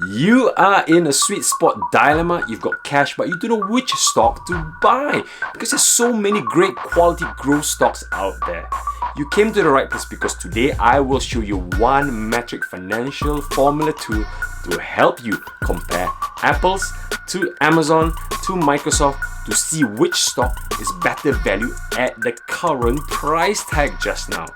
You are in a sweet spot dilemma. You've got cash, but you don't know which stock to buy because there's so many great quality growth stocks out there. You came to the right place because today I will show you one metric financial formula tool to help you compare apples to Amazon to Microsoft to see which stock is better value at the current price tag just now.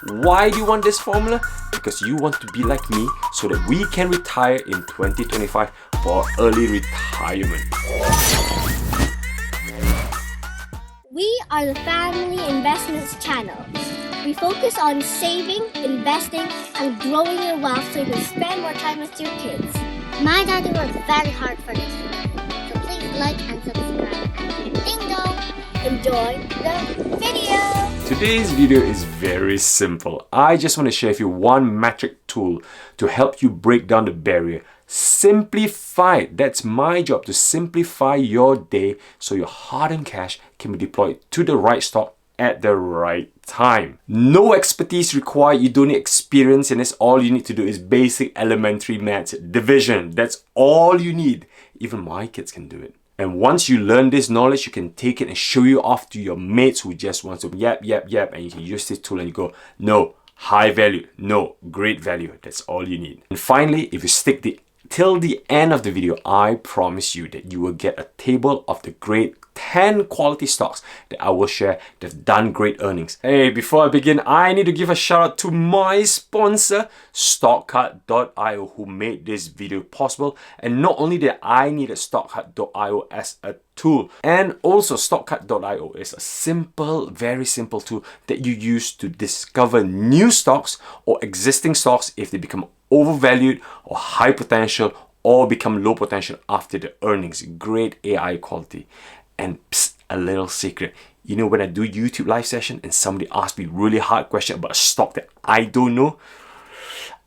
Why do you want this formula? Because you want to be like me so that we can retire in 2025 for early retirement. We are the Family Investments channel. We focus on saving, investing, and growing your wealth so you can spend more time with your kids. My daddy worked very hard for this one, so please like and subscribe. And ding dong! Enjoy the video! Today's video is very simple. I just want to share with you one metric tool to help you break down the barrier. Simplify. That's my job, to simplify your day so your hard-earned cash can be deployed to the right stock at the right time. No expertise required. You don't need experience in this. All you need to do is basic elementary maths, division. That's all you need. Even my kids can do it. And once you learn this knowledge, you can take it and show you off to your mates who just want to yap, and you can use this tool and you go, no, high value, no, great value. That's all you need. And finally, if you stick till the end of the video, I promise you that you will get a table of the great 10 quality stocks that I will share that have done great earnings. Hey, before I begin, I need to give a shout out to my sponsor, StockCard.io, who made this video possible. And not only that, I needed StockCard.io as a tool, and also StockCard.io is a simple, very simple tool that you use to discover new stocks or existing stocks if they become overvalued or high potential or become low potential after the earnings. Great AI quality. And psst, a little secret. You know, when I do YouTube live session and somebody asks me really hard question about a stock that I don't know,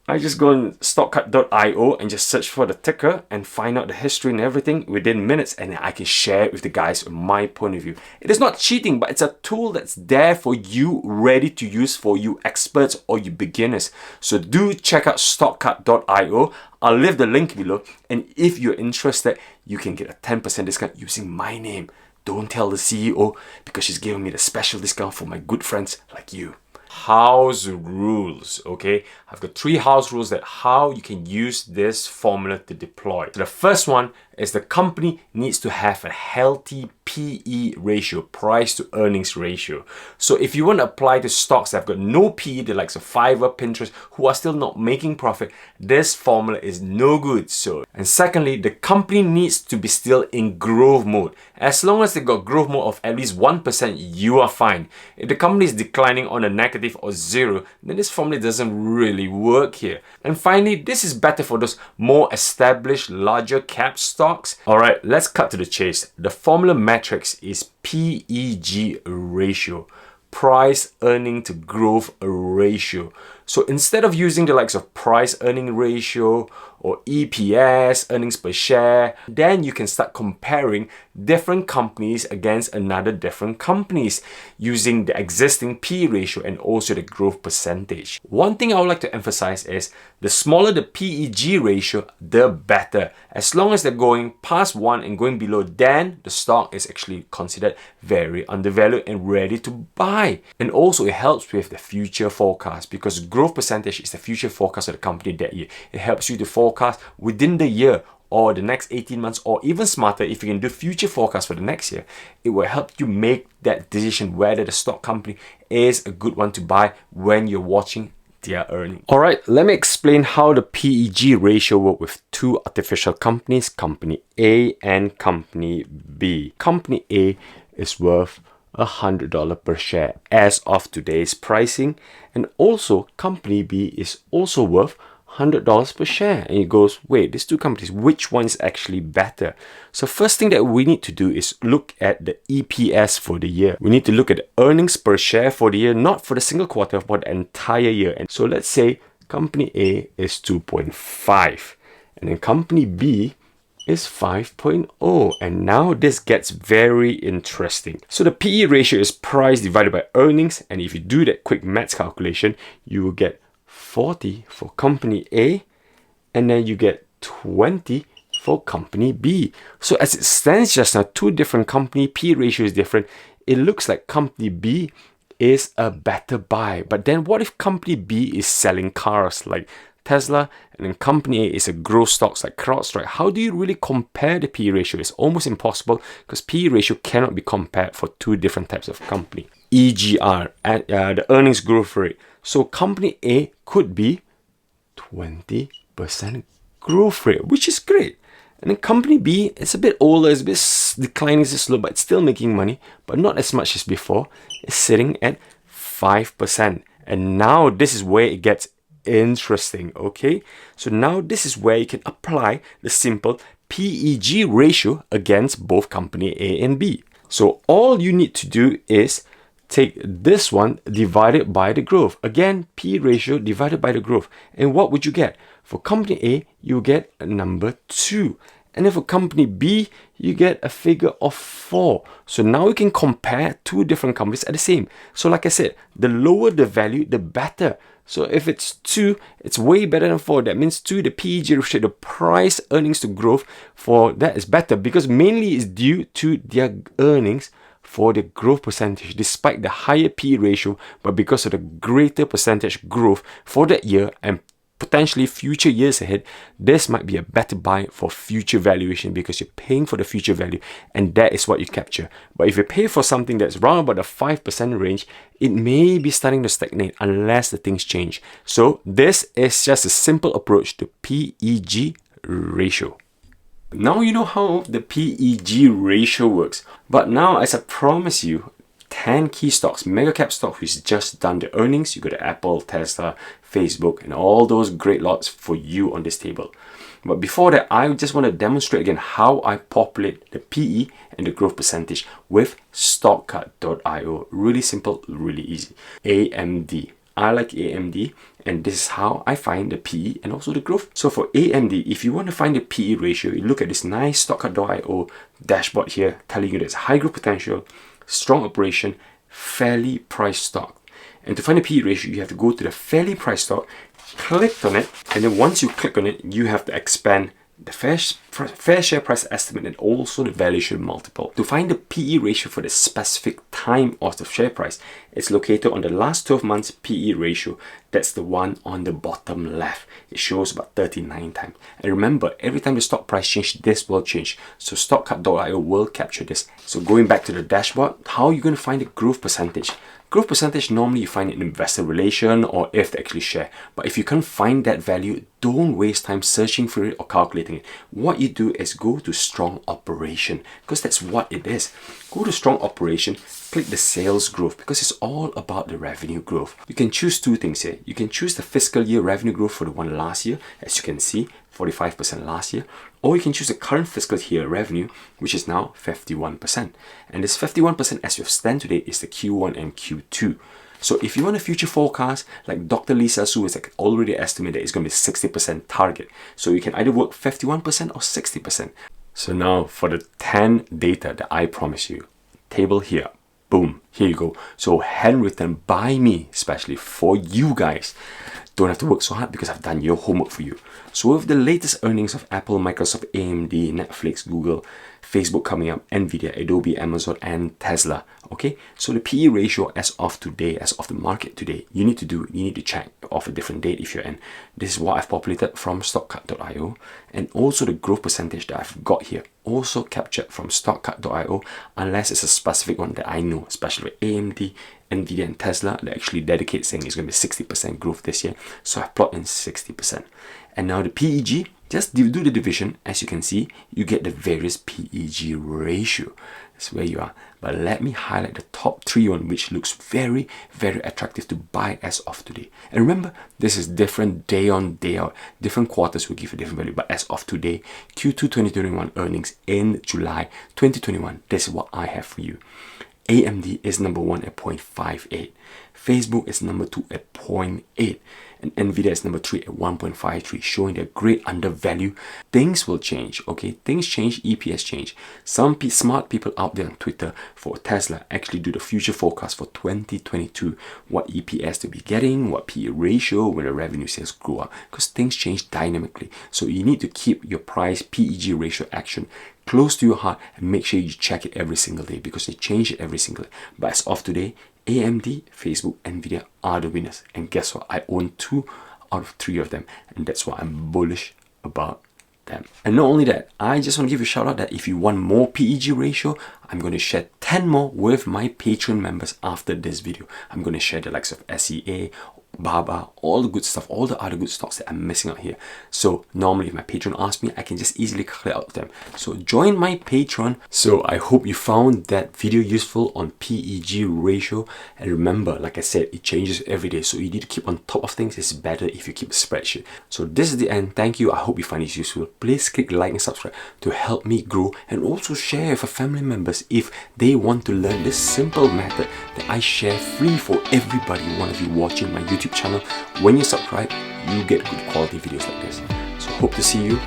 I just go on StockCard.io and just search for the ticker and find out the history and everything within minutes, and I can share it with the guys from my point of view. It is not cheating, but it's a tool that's there for you, ready to use for you experts or you beginners. So do check out StockCard.io. I'll leave the link below, and if you're interested, you can get a 10% discount using my name. Don't tell the CEO because she's giving me the special discount for my good friends like you. House rules, okay? I've got 3 house rules that how you can use this formula to deploy. So the first one is the company needs to have a healthy PE ratio, price to earnings ratio. So if you want to apply to stocks that have got no PE, the likes of Fiverr, Pinterest, who are still not making profit, this formula is no good. So, and secondly, the company needs to be still in growth mode. As long as they got growth mode of at least 1%, you are fine. If the company is declining on a negative or zero, then this formula doesn't really work here. And finally, this is better for those more established, larger cap stocks. All right, let's cut to the chase. The formula matrix is PEG ratio, price earning to growth ratio. So instead of using the likes of price earning ratio or EPS, earnings per share, then you can start comparing different companies against another different companies using the existing P ratio and also the growth percentage. One thing I would like to emphasize is the smaller the PEG ratio, the better. As long as they're going past 1 and going below, then the stock is actually considered very undervalued and ready to buy. And also it helps with the future forecast because growth percentage is the future forecast of the company that year. It helps you to forecast within the year or the next 18 months, or even smarter, if you can do future forecast for the next year, it will help you make that decision whether the stock company is a good one to buy when you're watching their earnings. All right, let me explain how the PEG ratio works with 2 artificial companies, Company A and Company B. Company A is worth $100 per share as of today's pricing, and also Company B is also worth $100 per share. And it goes, wait, these 2 companies, which one is actually better? So first thing that we need to do is look at the EPS for the year. We need to look at the earnings per share for the year, not for the single quarter, but the entire year. And so let's say Company A is 2.5 and then Company B is 5.0, and now this gets very interesting. So the PE ratio is price divided by earnings, and if you do that quick maths calculation, you will get 40 for Company A, and then you get 20 for company B. So as it stands just now, two different company, P ratio is different. It looks like company B is a better buy. But then what if company B is selling cars like Tesla, and then company A is a growth stocks like CrowdStrike? How do you really compare the P ratio? It's almost impossible because P ratio cannot be compared for two different types of company. EGR, the earnings growth rate. So company A could be 20% growth rate, which is great. And then company B, it's a bit older, it's a bit declining, it's slow, but it's still making money, but not as much as before. It's sitting at 5%. And now this is where it gets interesting, okay? So now this is where you can apply the simple PEG ratio against both company A and B. So all you need to do is take this one divided by the growth. Again, P ratio divided by the growth. And what would you get? For company A, you get a number 2. And then for company B, you get a figure of 4. So now you can compare two different companies at the same. So like I said, the lower the value, the better. So if it's 2, it's way better than 4. That means 2, the PEG ratio, the price earnings to growth for that is better because mainly it's due to their earnings for the growth percentage, despite the higher P ratio, but because of the greater percentage growth for that year and potentially future years ahead, this might be a better buy for future valuation because you're paying for the future value and that is what you capture. But if you pay for something that's around about the 5% range, it may be starting to stagnate unless the things change. So this is just a simple approach to PEG ratio. Now you know how the PEG ratio works. But now, as I promised you, 10 key stocks, mega cap stocks, which just done the earnings. You got the Apple, Tesla, Facebook, and all those great lots for you on this table. But before that, I just want to demonstrate again how I populate the PE and the growth percentage with stockcut.io. Really simple, really easy. AMD. I like AMD, and this is how I find the PE and also the growth. So for AMD, if you want to find the PE ratio, you look at this nice stockcut.io dashboard here telling you there's high growth potential, strong operation, fairly priced stock. And to find the PE ratio, you have to go to the fairly priced stock, click on it, and then once you click on it, you have to expand the fair share price estimate and also the valuation multiple. To find the PE ratio for the specific time of the share price, it's located on the last 12 months PE ratio. That's the one on the bottom left. It shows about 39 times. And remember, every time the stock price changes, this will change. So stockcut.io will capture this. So going back to the dashboard, how are you going to find the growth percentage? Growth percentage, normally you find it in investor relation or if they actually share. But if you can't find that value, don't waste time searching for it or calculating it. What you do is go to strong operation because that's what it is. Go to strong operation, click the sales growth because it's all about the revenue growth. You can choose two things here. You can choose the fiscal year revenue growth for the one last year, as you can see, 45% last year, or you can choose the current fiscal year revenue, which is now 51%. And this 51% as of stand today is the Q1 and Q2. So if you want a future forecast, like Dr. Lisa Su has already estimated it's going to be 60% target. So you can either work 51% or 60%. So now for the 10 data that I promise you, table here, boom, here you go. So handwritten by me, especially for you guys. Don't have to work so hard because I've done your homework for you. So with the latest earnings of Apple, Microsoft, AMD, Netflix, Google, Facebook coming up, Nvidia, Adobe, Amazon, and Tesla. Okay, so the PE ratio as of today, as of the market today, you need to check off a different date if you're in. This is what I've populated from stockcut.io, and also the growth percentage that I've got here, also captured from stockcut.io, unless it's a specific one that I know, especially with AMD, Nvidia, and Tesla that actually dedicate saying it's going to be 60% growth this year. So I plot in 60%. And now the PEG, just do the division. As you can see, you get the various PEG ratio. That's where you are. But let me highlight the top 3 one, which looks very, very attractive to buy as of today. And remember, this is different day on, day out. Different quarters will give a different value. But as of today, Q2 2021 earnings in July 2021, this is what I have for you. AMD is number 1 at 0.58. Facebook is number 2 at 0.8. And Nvidia is number 3 at 1.53, showing they're great undervalue. Things will change, okay? Things change, EPS change. Some smart people out there on Twitter for Tesla actually do the future forecast for 2022, what EPS to be getting, what PE ratio when the revenue sales grow up, because things change dynamically. So you need to keep your price PEG ratio action close to your heart and make sure you check it every single day, because they change it every single day. But as of today, AMD, Facebook, Nvidia are the winners. And guess what? I own 2 out of 3 of them. And that's why I'm bullish about them. And not only that, I just want to give you a shout out that if you want more PEG ratio, I'm going to share 10 more with my Patreon members after this video. I'm going to share the likes of SEA, Baba, all the good stuff, all the other good stocks that I'm missing out here. So normally if my patron asks me, I can just easily clear out them. So join my Patreon. So I hope you found that video useful on PEG ratio. And remember, like I said, it changes every day. So you need to keep on top of things. It's better if you keep a spreadsheet. So this is the end. Thank you. I hope you find this useful. Please click like and subscribe to help me grow, and also share with family members if they want to learn this simple method that I share free for everybody. One of you watching my YouTube channel, when you subscribe, you get good quality videos like this. So hope to see you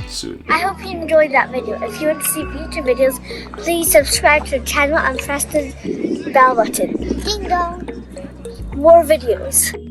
soon. I hope you enjoyed that video. If you want to see future videos, please subscribe to the channel and press the bell button. Ding dong! More videos.